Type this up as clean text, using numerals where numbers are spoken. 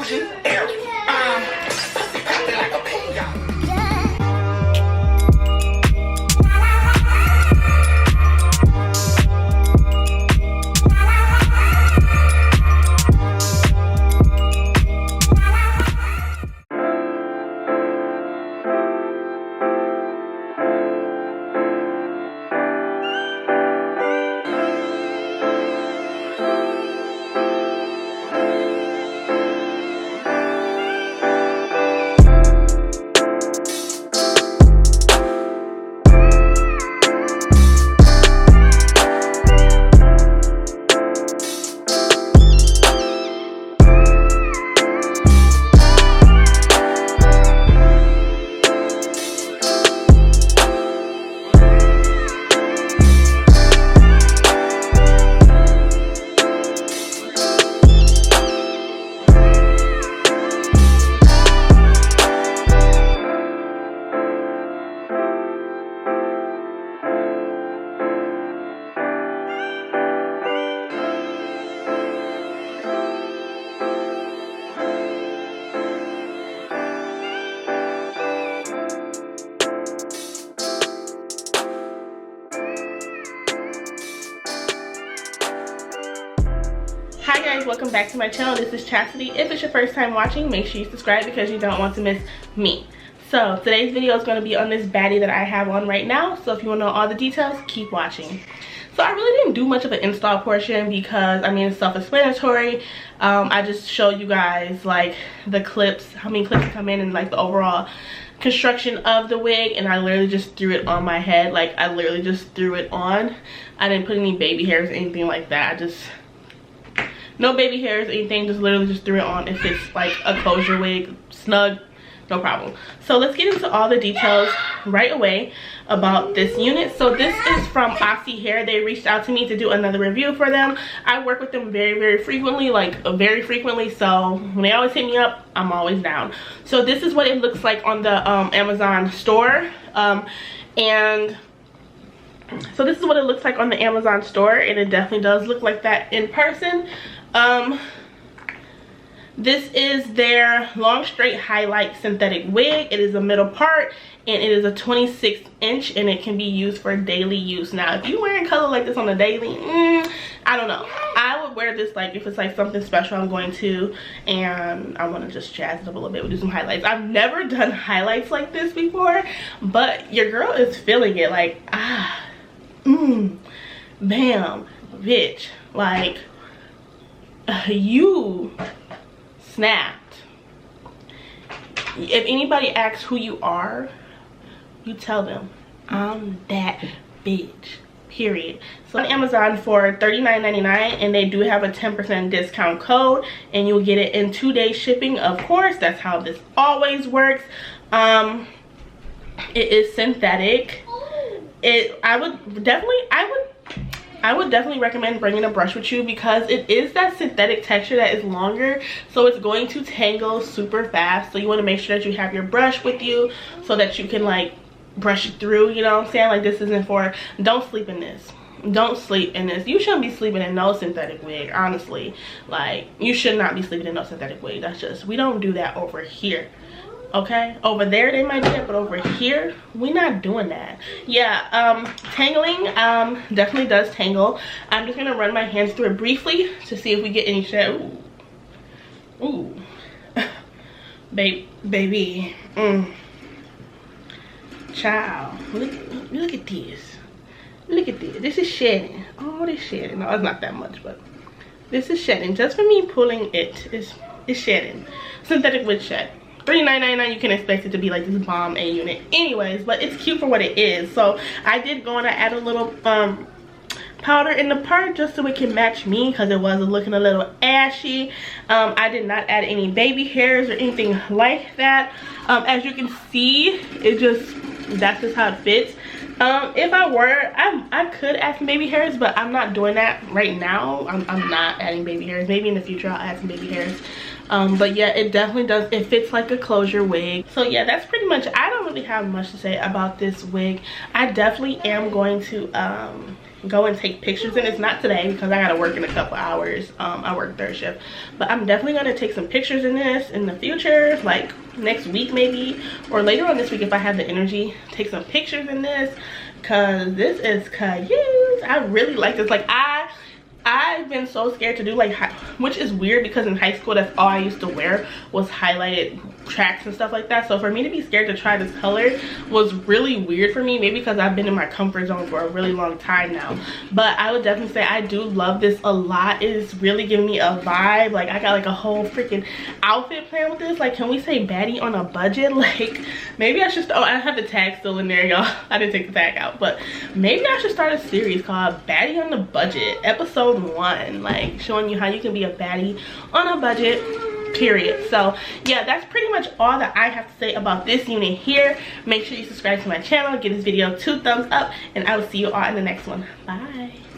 confusion. Like a pin. Hi guys, welcome back to my channel. This is Chastity. If it's your first time watching, make sure you subscribe because you don't want to miss me. So today's video is going to be on this baddie that I have on right now. So if you want to know all the details, keep watching. So I really didn't do much of an install portion because I mean it's self-explanatory. I just showed you guys like the clips, how many clips come in, and like the overall construction of the wig, and I literally just threw it on my head. Like I literally just threw it on. I didn't put any baby hairs or anything like that. I just, no baby hairs or anything, just literally just threw it on. If it's like a closure wig, snug, no problem. So let's get into all the details right away about this unit. So this is from AISI Hair. They reached out to me to do another review for them. I work with them very frequently, like very frequently, so when they always hit me up, I'm always down. So this is what it looks like on the Amazon store, and so this is what it looks like on the Amazon store, and it definitely does look like that in person. This is their long straight highlight synthetic wig. It is a middle part, and it is a 26-inch, and it can be used for daily use. Now if you're wearing color like this on a daily, I don't know, I would wear this like if it's like something special I'm going to and I want to just jazz it up a little bit. We'll do some highlights. I've never done highlights like this before, but your girl is feeling it. Like bam, bitch, like you snapped. If anybody asks who you are, you tell them I'm that bitch, period. So on Amazon for $39.99, and they do have a 10% discount code, and you'll get it in 2-day shipping. Of course, that's how this always works. It is synthetic. I would definitely recommend bringing a brush with you because it is that synthetic texture that is longer, so it's going to tangle super fast. So you want to make sure that you have your brush with you so that you can like brush it through, you know what I'm saying? Like this isn't for, don't sleep in this. Don't sleep in this. You shouldn't be sleeping in no synthetic wig, honestly. Like you should not be sleeping in no synthetic wig. That's just, we don't do that over here. Okay, over there they might do it, but over here we're not doing that. Yeah, tangling definitely does tangle. I'm just gonna run my hands through it briefly to see if we get any shit. Ooh baby, child, look at this, this is shedding. Oh, this shedding. No, it's not that much, but this is shedding. Just for me pulling it, it's shedding. Synthetic wig shed. $39.99, you can expect it to be like this bomb A unit anyways, but it's cute for what it is. So I did go and I add a little powder in the part just so it can match me because it was looking a little ashy. I did not add any baby hairs or anything like that. As you can see, it just, that's just how it fits. If I were, I could add some baby hairs, but I'm not doing that right now. I'm not adding baby hairs. Maybe in the future I'll add some baby hairs. But yeah, it definitely does, it fits like a closure wig. So yeah, that's pretty much, I don't really have much to say about this wig. I definitely am going to go and take pictures in this. Not today because I gotta work in a couple hours. I work third shift, but I'm definitely gonna take some pictures in this in the future, like next week maybe, or later on this week if I have the energy. Take some pictures in this because this is cute. I really like this. Like I've been so scared to do like, which is weird because in high school that's all I used to wear was highlighted tracks and stuff like that. So for me to be scared to try this color was really weird for me, maybe because I've been in my comfort zone for a really long time now. But I would definitely say I do love this a lot. It is really giving me a vibe. Like I got like a whole freaking outfit plan with this. Like, can we say baddie on a budget? Like maybe I should, oh, I have the tag still in there, y'all. I didn't take the tag out, but maybe I should start a series called Baddie on the Budget, episode 1, like showing you how you can be a baddie on a budget, period. So yeah, that's pretty much all that I have to say about this unit here. Make sure you subscribe to my channel, give this video 2 thumbs up, and I will see you all in the next one. Bye.